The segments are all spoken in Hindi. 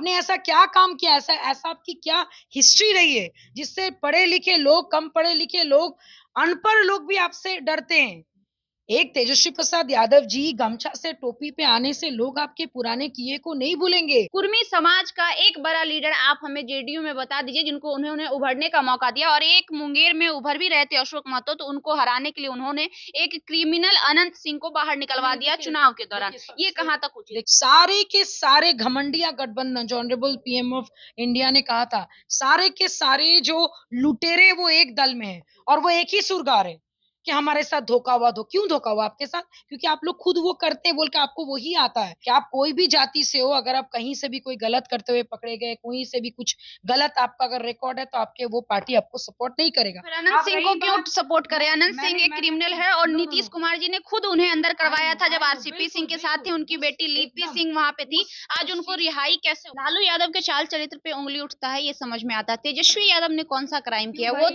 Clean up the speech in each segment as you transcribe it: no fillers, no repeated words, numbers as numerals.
आपने ऐसा क्या काम किया, ऐसा ऐसा आपकी क्या हिस्ट्री रही है जिससे पढ़े लिखे लोग, कम पढ़े लिखे लोग, अनपढ़ लोग भी आपसे डरते हैं? एक तेजस्वी प्रसाद यादव जी गमछा से टोपी पे आने से लोग आपके पुराने किए को नहीं भूलेंगे। कुर्मी समाज का एक बड़ा लीडर आप हमें जेडीयू में बता दीजिए जिनको उन्होंने उभरने का मौका दिया, और एक मुंगेर में उभर भी रहे थे अशोक महतो, तो उनको हराने के लिए उन्होंने एक क्रिमिनल अनंत सिंह को बाहर निकलवा दिया चुनाव के दौरान। ये कहाँ तक उचित? सारे के सारे घमंडिया गठबंधन, जो ऑनरेबल पीएम ऑफ इंडिया ने कहा था, सारे के सारे जो लुटेरे वो एक दल में है और वो एक ही सुर गा रहे कि हमारे साथ धोखा हुआ। क्यों धोखा हुआ आपके साथ? क्योंकि आप लोग खुद वो करते हैं बोल के आपको वही आता है कि आप कोई भी जाति से हो, अगर आप कहीं से भी कोई गलत करते हुए पकड़े गए, कहीं से भी कुछ गलत आपका अगर रिकॉर्ड है, तो आपके वो पार्टी आपको सपोर्ट नहीं करेगा। फिर अनंत सिंह को क्यों सपोर्ट करे? अनंत सिंह एक क्रिमिनल है और नीतीश कुमार जी ने खुद उन्हें अंदर करवाया था जब आरसीपी सिंह के साथ थे, उनकी बेटी लिपि सिंह वहां पे थी। आज उनको रिहाई कैसे? लालू यादव के चाल चरित्र पे उंगली उठता है, ये समझ में आता है। तेजस्वी यादव ने कौन सा क्राइम किया? वो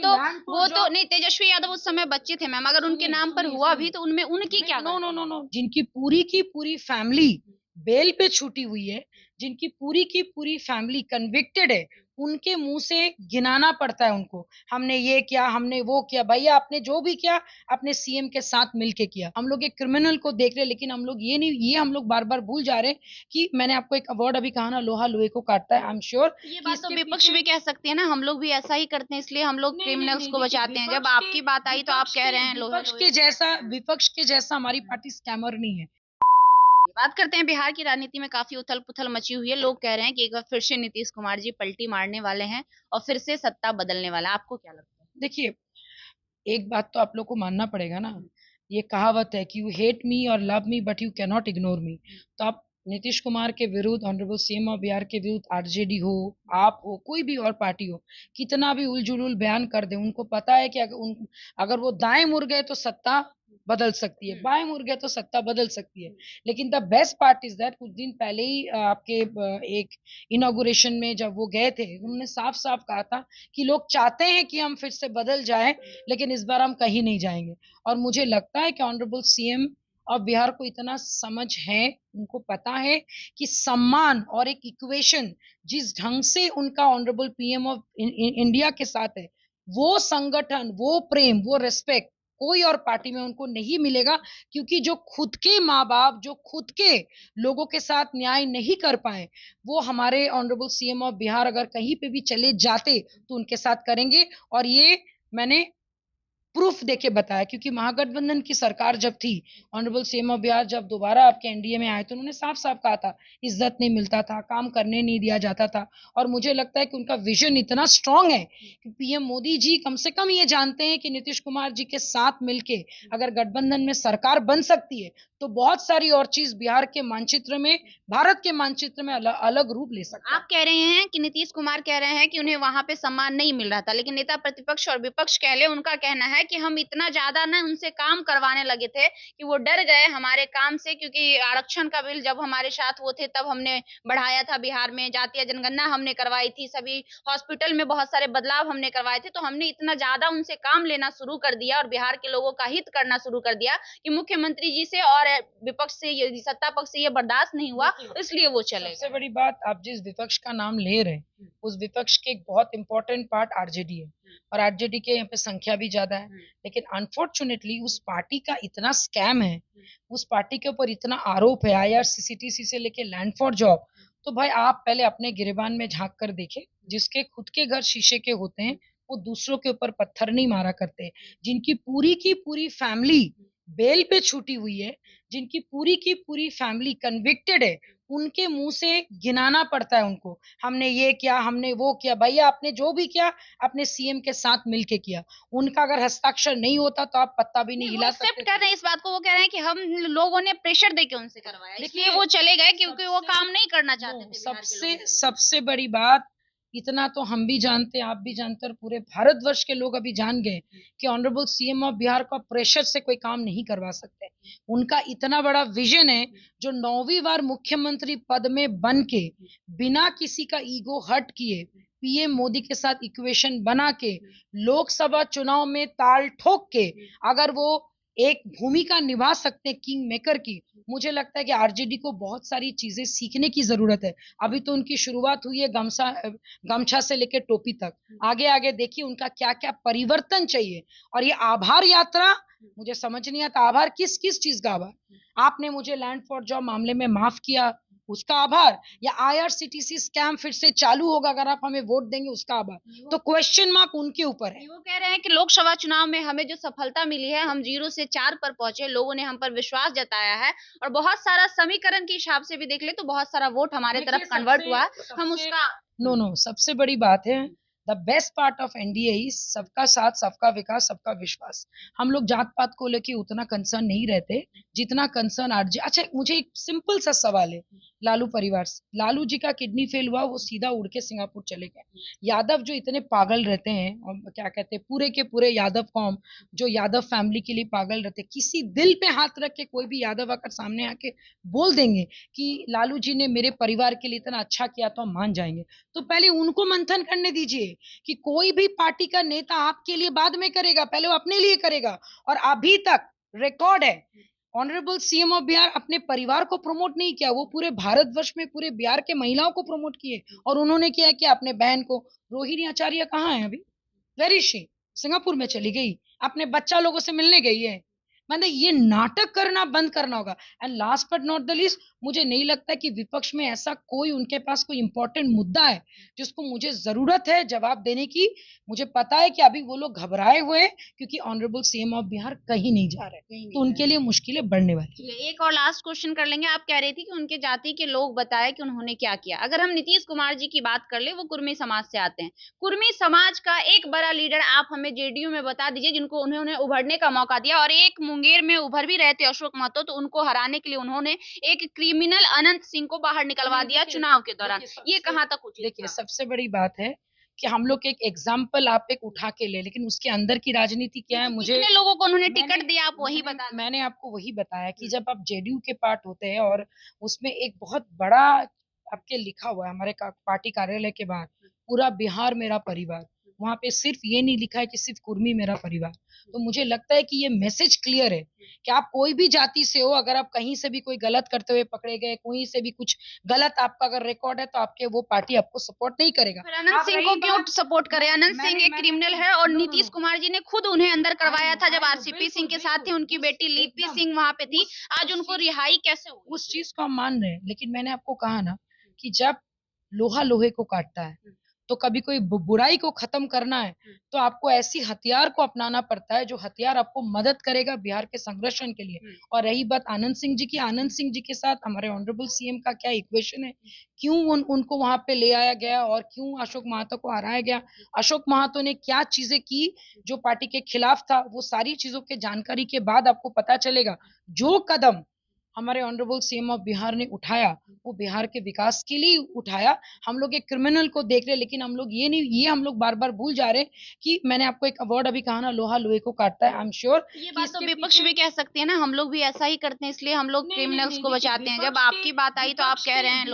तो नहीं, तेजस्वी यादव उस समय बच्चे थे मैम, अगर उनके नाम पर हुआ भी तो उनमें उनकी क्या? नो नो नो नो, जिनकी पूरी की पूरी फैमिली बेल पे छूटी हुई है, जिनकी पूरी की पूरी फैमिली कन्विक्टेड है, उनके मुंह से गिनाना पड़ता है उनको, हमने ये किया, हमने वो किया। भैया आपने जो भी किया अपने सीएम के साथ मिलके किया। हम लोग एक क्रिमिनल को देख रहे, लेकिन हम लोग ये नहीं, ये हम लोग बार बार भूल जा रहे कि मैंने आपको एक अवार्ड अभी कहा ना, लोहा लोहे को काटता है। आई एम श्योर ये बात तो विपक्ष भी कह सकते हैं ना, हम लोग भी ऐसा ही करते हैं, इसलिए हम लोग क्रिमिनल्स को बचाते हैं। जब आपकी बात आई तो आप कह रहे हैं विपक्ष के जैसा हमारी पार्टी स्कैमर नहीं है। बात करते हैं बिहार की राजनीति में काफी उथल पुथल मची हुई है। लोग कह रहे हैं कि एक बार फिर से नीतीश कुमार जी पलटी मारने वाले हैं और फिर से सत्ता बदलने वाला है। आपको क्या लगता है? देखिए, एक बात तो आप लोग को मानना पड़ेगा ना, ये कहावत है कि यू हेट मी और love me but you can not ignore me. तो आप नीतीश कुमार के विरुद्ध, ऑनरेबल सीएम ऑफ बिहार के विरुद्ध, आरजेडी हो, आप हो, कोई भी और पार्टी हो, कितना भी उलझुल बयान कर दे, उनको पता है कि अगर वो दाएं मुड़ गए तो सत्ता बदल सकती है, बाएं मुड़ गए तो सत्ता बदल सकती है। लेकिन the best part is that, कुछ दिन पहले ही आपके एक इनॉग्रेशन में जब वो गए थे, उन्होंने साफ साफ कहा था कि लोग चाहते हैं कि हम फिर से बदल जाए, लेकिन इस बार हम कहीं नहीं जाएंगे। और मुझे लगता है कि ऑनरेबल सीएम और बिहार को इतना समझ है, उनको पता है कि सम्मान और एक इक्वेशन जिस ढंग से उनका ऑनरेबल पीएम ऑफ इंडिया के साथ है, वो संगठन, वो प्रेम, वो रिस्पेक्ट कोई और पार्टी में उनको नहीं मिलेगा। क्योंकि जो खुद के माँ बाप, जो खुद के लोगों के साथ न्याय नहीं कर पाए, वो हमारे ऑनरेबल सीएम ऑफ बिहार अगर कहीं पे भी चले जाते तो उनके साथ करेंगे। और ये मैंने प्रूफ देके बताया, क्योंकि महागठबंधन की सरकार जब थी, ऑनरेबल सीएम ऑफ बिहार जब दोबारा आपके एनडीए में आए, तो उन्होंने साफ साफ कहा था इज्जत नहीं मिलता था, काम करने नहीं दिया जाता था। और मुझे लगता है कि उनका विजन इतना स्ट्रांग है कि पीएम मोदी जी कम से कम ये जानते हैं कि नीतीश कुमार जी के साथ मिलके अगर गठबंधन में सरकार बन सकती है, तो बहुत सारी और चीज बिहार के मानचित्र में, भारत के मानचित्र में अलग रूप ले सकता है। आप कह रहे हैं कि नीतीश कुमार कह रहे हैं कि उन्हें वहां पे सम्मान नहीं मिल रहा था, लेकिन नेता प्रतिपक्ष और विपक्ष कह ले, उनका कहना है कि हम इतना ज्यादा ना उनसे काम करवाने लगे थे कि वो डर गए हमारे काम से, क्योंकि आरक्षण का बिल जब हमारे साथ वो थे तब हमने बढ़ाया था बिहार में, जातीय जनगणना हमने करवाई थी, सभी हॉस्पिटल में बहुत सारे बदलाव हमने करवाए थे, तो हमने इतना ज्यादा उनसे काम लेना शुरू कर दिया और बिहार के लोगों का हित करना शुरू कर दिया कि मुख्यमंत्री जी से और विपक्ष से, सत्ता पक्ष से ये बर्दाश्त नहीं हुआ, इसलिए वो चले। सबसे बड़ी बात, आप जिस विपक्ष का नाम ले रहे हैं, उस विपक्ष के एक बहुत इंपॉर्टेंट पार्ट आरजेडी है, और आरजेडी के यहाँ पे संख्या भी ज्यादा है। लेकिन अनफॉर्चुनेटली उस पार्टी का इतना स्कैम है, उस पार्टी के ऊपर इतना आरोप है, आईआरसीटीसी से लेके लैंड फॉर जॉब। तो भाई आप पहले अपने गिरेबान में झांक कर देखें, जिसके खुद के घर शीशे के होते हैं, वो दूसरों के ऊपर पत्थर नहीं मारा करते। जिनकी पूरी की पूरी फैमिली बेल पे छूटी हुई है, जिनकी पूरी की पूरी फैमिली कन्विक्टेड है, उनके मुंह से गिनाना पड़ता है उनको, हमने ये किया, हमने वो किया। भैया आपने जो भी किया अपने सीएम के साथ मिलके किया, उनका अगर हस्ताक्षर नहीं होता तो आप पत्ता भी नहीं हिला सकते। कर रहे हैं इस बात को, वो कह रहे हैं कि हम लोगों ने प्रेशर देके उनसे करवाया, इसलिए वो चले गए क्योंकि वो काम नहीं करना चाहते थे। सबसे सबसे बड़ी बात, इतना तो हम भी जानते हैं, आप भी जानते हैं, और पूरे भारतवर्ष के लोग अभी जान गए कि ऑनरेबल सीएम ऑफ बिहार का प्रेशर से कोई काम नहीं करवा सकते। उनका इतना बड़ा विजन है, जो 9वीं बार मुख्यमंत्री पद में बन के बिना किसी का ईगो हर्ट किए, पीएम मोदी के साथ इक्वेशन बना के, लोकसभा चुनाव में ताल ठोक के, अगर वो एक भूमिका निभा सकते हैं किंग मेकर की। मुझे लगता है कि आरजेडी को बहुत सारी चीजें सीखने की जरूरत है। अभी तो उनकी शुरुआत हुई है गमछा से लेकर टोपी तक, आगे आगे देखिए उनका क्या क्या परिवर्तन चाहिए। और ये आभार यात्रा, मुझे समझ नहीं आता आभार किस किस चीज का आभार। आपने मुझे लैंड फॉर जॉब मामले में माफ किया, उसका आभार, या आईआरसीटीसी स्कैम फिर से चालू होगा अगर आप हमें वोट देंगे, उसका आभार। तो क्वेश्चन मार्क उनके ऊपर है। वो कह रहे हैं कि लोकसभा चुनाव में हमें जो सफलता मिली है, हम 0 से 4 पर पहुंचे, लोगों ने हम पर विश्वास जताया है और बहुत सारा समीकरण के हिसाब से भी देख ले तो बहुत सारा वोट हमारे तरफ कन्वर्ट हुआ, हम उसका नो सबसे बड़ी बात है, the best part of NDA is सबका साथ, सबका विकास, सबका विश्वास। हम लोग जात पात को लेके उतना कंसर्न नहीं रहते जितना कंसर्न आरजे। अच्छा, मुझे एक सिंपल सा सवाल है लालू परिवार से। लालू जी का किडनी फेल हुआ, वो सीधा उड़ के सिंगापुर चले गए। यादव जो इतने पागल रहते हैं, और क्या कहते हैं, पूरे के पूरे यादव कौम जो यादव फैमिली के लिए पागल रहते, किसी दिल पे हाथ रख के कोई भी यादव आकर सामने आके बोल देंगे कि लालू जी ने मेरे परिवार के लिए इतना अच्छा किया, तो हम मान जाएंगे। तो पहले उनको मंथन करने दीजिए कि कोई भी पार्टी का नेता आपके लिए बाद में करेगा, पहले वो अपने लिए करेगा। और अभी तक रिकॉर्ड है, ऑनरेबल सीएम ऑफ बिहार अपने परिवार को प्रमोट नहीं किया, वो पूरे भारतवर्ष में पूरे बिहार के महिलाओं को प्रमोट किए। और उन्होंने किया कि अपने बहन को, रोहिणी आचार्य कहाँ है अभी, वेर इज शी, सिंगापुर में चली गई, अपने बच्चा लोगों से मिलने गई है। मतलब ये नाटक करना बंद करना होगा। And last but not the least, मुझे नहीं लगता कि विपक्ष में ऐसा कोई उनके पास कोई इंपॉर्टेंट मुद्दा है जिसको मुझे जरूरत है जवाब देने की। मुझे पता है कि अभी वो लोग घबराए हुए हैं क्योंकि ऑनरेबल सीएम ऑफ बिहार कहीं नहीं जा रहे, तो उनके लिए मुश्किलें बढ़ने वाली। एक और लास्ट क्वेश्चन कर लेंगे। आप कह रही थी कि उनके जाति के लोग बताए कि उन्होंने क्या किया। अगर हम नीतीश कुमार जी की बात कर ले, वो कुर्मी समाज से आते हैं। कुर्मी समाज का एक बड़ा लीडर आप हमें जेडीयू में बता दीजिए जिनको उन्होंने उभरने का मौका दिया। और एक मुंगेर में उभर भी रहे थे अशोक महतो, तो उनको हराने के लिए उन्होंने एक क्रिमिनल अनंत सिंह को बाहर निकलवा दिया चुनाव के दौरान। ये कहाँ तक उचित? देखिए, सबसे बड़ी बात है कि हम लोग एक एग्जाम्पल आप एक उठा के ले, लेकिन उसके अंदर की राजनीति क्या है, मुझे कितने लोगों को उन्होंने टिकट दिया, आप वही बता। मैंने आपको वही बताया कि जब आप जेडीयू के पार्ट होते हैं और उसमें एक बहुत बड़ा आपके लिखा हुआ है हमारे पार्टी कार्यालय के बाहर, पूरा बिहार मेरा परिवार, वहां पे सिर्फ ये नहीं लिखा है कि सिर्फ कुर्मी मेरा परिवार। तो मुझे लगता है कि ये मैसेज क्लियर है कि आप कोई भी जाति से हो, अगर आप कहीं से भी कोई गलत करते हुए पकड़े गए, कहीं से भी कुछ गलत आपका अगर रिकॉर्ड है, तो आपके वो पार्टी आपको सपोर्ट नहीं करेगा। अनंत सिंह को क्यों सपोर्ट करे? अनंत सिंह एक क्रिमिनल है और नीतीश कुमार जी ने खुद उन्हें अंदर करवाया था जब आरसीपी सिंह के साथ थे, उनकी बेटी लिपि सिंह वहां पे थी। आज उनको रिहाई कैसे हुई? उस चीज को हम मान रहे हैं, लेकिन मैंने आपको कहा ना कि जब लोहा लोहे को काटता है, तो कभी कोई बुराई को खत्म करना है तो आपको ऐसी हथियार को अपनाना पड़ता है जो हथियार आपको मदद करेगा बिहार के संरक्षण के लिए। और रही बात आनंद सिंह जी की, आनंद सिंह जी के साथ हमारे ऑनरेबल सीएम का क्या इक्वेशन है, क्यों उनको वहां पे ले आया गया और क्यों अशोक महतो को हराया गया, अशोक महतो ने क्या चीजें की जो पार्टी के खिलाफ था, वो सारी चीजों के जानकारी के बाद आपको पता चलेगा। जो कदम हमारे ऑनरेबल सीएम ऑफ बिहार ने उठाया, वो बिहार के विकास के लिए उठाया। हम लोग एक क्रिमिनल को देख रहे, लेकिन हम लोग ये हम लोग बार बार भूल जा रहे कि मैंने आपको एक अवार्ड अभी कहा ना, लोहा लोहे को काटता है। आई एम श्योर ये बात तो विपक्ष भी कह सकते हैं ना, हम लोग भी ऐसा ही करते हैं, इसलिए हम लोग क्रिमिनल्स को बचाते हैं। जब आपकी बात आई तो आप कह रहे हैं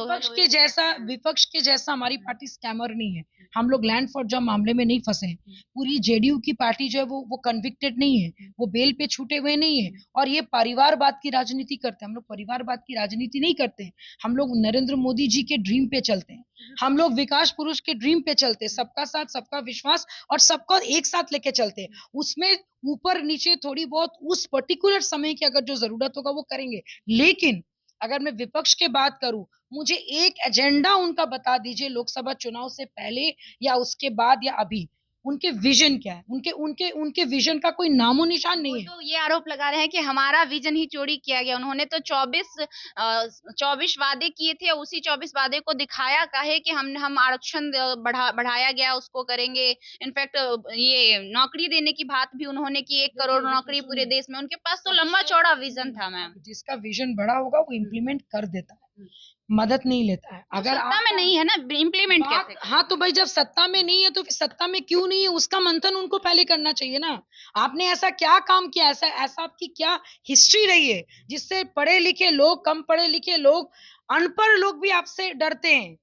विपक्ष के जैसा हमारी पार्टी स्कैमर नहीं है। हम लोग लैंड फॉर जॉब मामले में नहीं फंसे हैं। पूरी जेडीयू की पार्टी जो है वो कन्विक्टेड नहीं है, वो बेल पे छूटे हुए नहीं है। और ये परिवारवाद की राजनीति करते हैं, हम लोग परिवारवाद की राजनीति नहीं करते हैं। हम लोग नरेंद्र मोदी जी के ड्रीम पे चलते हैं, हम लोग विकास पुरुष के ड्रीम पे चलते हैं, सबका साथ, सबका विश्वास और सबको एक साथ लेके चलते हैं। उसमें ऊपर नीचे थोड़ी बहुत उस पर्टिकुलर समय की अगर जो जरूरत होगा वो करेंगे। लेकिन अगर मैं विपक्ष की बात करूं, मुझे एक एजेंडा उनका बता दीजिए, लोकसभा चुनाव से पहले या उसके बाद या अभी, उनके विजन क्या है? उनके उनके उनके विजन का कोई नामो निशान नहीं है। तो ये आरोप लगा रहे हैं कि हमारा विजन ही चोरी किया गया। उन्होंने तो 24 वादे किए थे, उसी 24 वादे को दिखाया का है कि हम आरक्षण बढ़ाया गया उसको करेंगे। इनफैक्ट ये नौकरी देने की बात भी उन्होंने की, 1 करोड़ नौकरी पूरे देश में। उनके पास तो लंबा चौड़ा विजन था मैम। जिसका विजन बड़ा होगा वो इम्प्लीमेंट कर देता है, मदद नहीं लेता है। अगर सत्ता में नहीं है ना, इम्प्लीमेंट कैसे? हाँ, तो भाई जब सत्ता में नहीं है तो फिर सत्ता में क्यों नहीं है उसका मंथन उनको पहले करना चाहिए ना। आपने ऐसा क्या काम किया, ऐसा आपकी क्या हिस्ट्री रही है जिससे पढ़े लिखे लोग, कम पढ़े लिखे लोग, अनपढ़ लोग भी आपसे डरते हैं?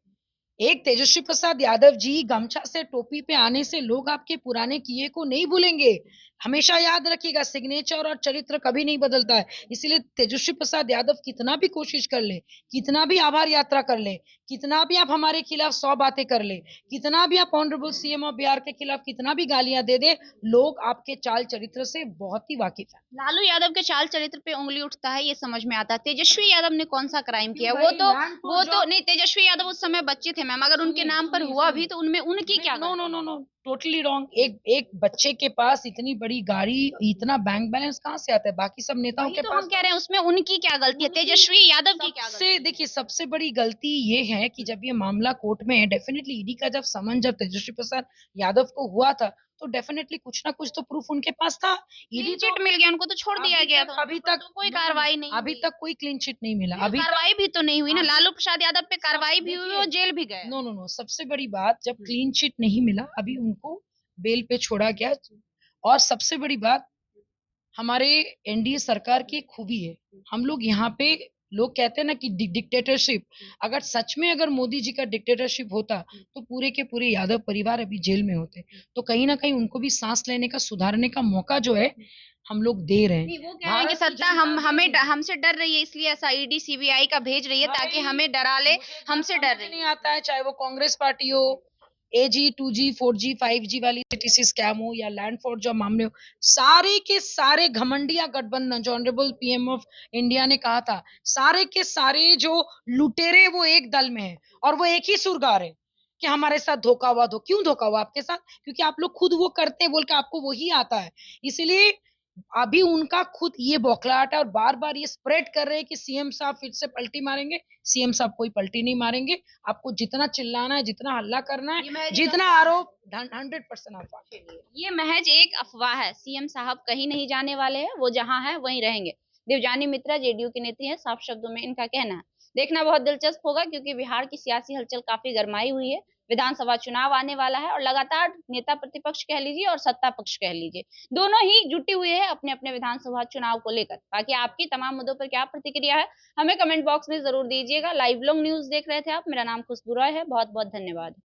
एक तेजस्वी प्रसाद यादव जी गमछा से टोपी पे आने से लोग आपके पुराने किए को नहीं भूलेंगे। हमेशा याद रखिएगा, सिग्नेचर और चरित्र कभी नहीं बदलता है। इसलिए तेजस्वी प्रसाद यादव कितना भी कोशिश कर ले, कितना भी आभार यात्रा कर ले, कितना भी आप हमारे खिलाफ 100 बातें कर ले, कितना भी आप ऑनरेबल सीएम ऑफ बिहार के खिलाफ कितना भी गालियां दे दे, लोग आपके चाल चरित्र से बहुत ही वाकिफ है। लालू यादव के चाल चरित्र पे उंगली उठता है, ये समझ में आता है। तेजस्वी यादव ने कौन सा क्राइम किया? भाई, लैंड वो फॉर तो जॉब। नहीं, तेजस्वी यादव उस समय बच्चे थे मैम, अगर उनके नाम पर हुआ भी तो उनमें उनकी क्या नो नो गलती? No no, totally wrong. एक बच्चे के पास इतनी बड़ी गाड़ी, इतना बैंक बैलेंस कहाँ से आता है? बाकी सब नेताओं वही के तो पास हम कह रहे हैं, उसमें उनकी क्या गलती है? तेजस्वी यादव की क्या गलती सबसे, है? देखिए, सबसे बड़ी गलती ये है कि जब ये मामला कोर्ट में है, डेफिनेटली ईडी का जब समन जब तेजस्वी प्रसाद यादव को हुआ था, तो डेफिनेटली कुछ ना कुछ तो प्रूफ उनके पास था। ईडी क्लीन तो चिट मिल गया उनको, तो छोड़ दिया गया था, अभी उनके ऊपर तक तो कोई no, no, no, कार्रवाई नहीं अभी हुई। तक कोई क्लीन चिट नहीं मिला। तो अभी तक कार्रवाई भी तो नहीं हुई ना, अभी लालू प्रसाद यादव पे कार्रवाई भी हुई, वो जेल भी गए। नो नो नो, सबसे बड़ी बात, जब क्लीन चिट नहीं मिला, अभी उनको बेल पे छोड़ा गया। और सबसे बड़ी बात, हमारे एनडीए सरकार की एक खूबी है, हम लोग यहाँ पे, लोग कहते हैं ना कि डिक्टेटरशिप, अगर सच में अगर मोदी जी का डिक्टेटरशिप होता तो पूरे के पूरे यादव परिवार अभी जेल में होते। तो कहीं ना कहीं उनको भी सांस लेने का, सुधारने का मौका जो है हम लोग दे रहे नहीं, हैं। वो कह रहे हैं कि सत्ता हमसे डर रही है, इसलिए ऐसा ईडी सीबीआई का भेज रही है ताकि हमें डरा ले, हमसे डर रही नहीं है। आता है, चाहे वो कांग्रेस पार्टी हो, एजी 2G 4G 5G वाली सीटीसी स्कैम हो, या लैंड फॉर जॉब मामले हो, सारे के सारे घमंडिया गठबंधन, जो ऑनरेबल पीएम ऑफ इंडिया ने कहा था, सारे के सारे जो लुटेरे वो एक दल में है, और वो एक ही सुर गा रहे हैं कि हमारे साथ धोखा हुआ। क्यों धोखा हुआ आपके साथ? क्योंकि आप लोग खुद वो करते हैं बोल के आपको वही आता है। इसलिए अभी उनका खुद ये बौखलाहट है, और बार बार ये स्प्रेड कर रहे हैं कि सीएम साहब फिर से पलटी मारेंगे। सीएम साहब कोई पलटी नहीं मारेंगे। आपको जितना चिल्लाना है, जितना हल्ला करना है, जितना आरोप, 100% अफवाह। ये महज एक अफवाह है, सीएम साहब कहीं नहीं जाने वाले हैं, वो जहां है वहीं रहेंगे। देवजानी मित्रा जेडीयू की नेत्री है, साफ शब्दों में इनका कहना है। देखना बहुत दिलचस्प होगा, क्योंकि बिहार की सियासी हलचल काफी गरमाई हुई है। विधानसभा चुनाव आने वाला है और लगातार नेता प्रतिपक्ष कह लीजिए और सत्ता पक्ष कह लीजिए, दोनों ही जुटी हुई है अपने अपने विधानसभा चुनाव को लेकर। बाकी आपकी तमाम मुद्दों पर क्या प्रतिक्रिया है, हमें कमेंट बॉक्स में जरूर दीजिएगा। लाइव लोग न्यूज देख रहे थे आप, मेरा नाम खुशबू रॉय है, बहुत बहुत धन्यवाद।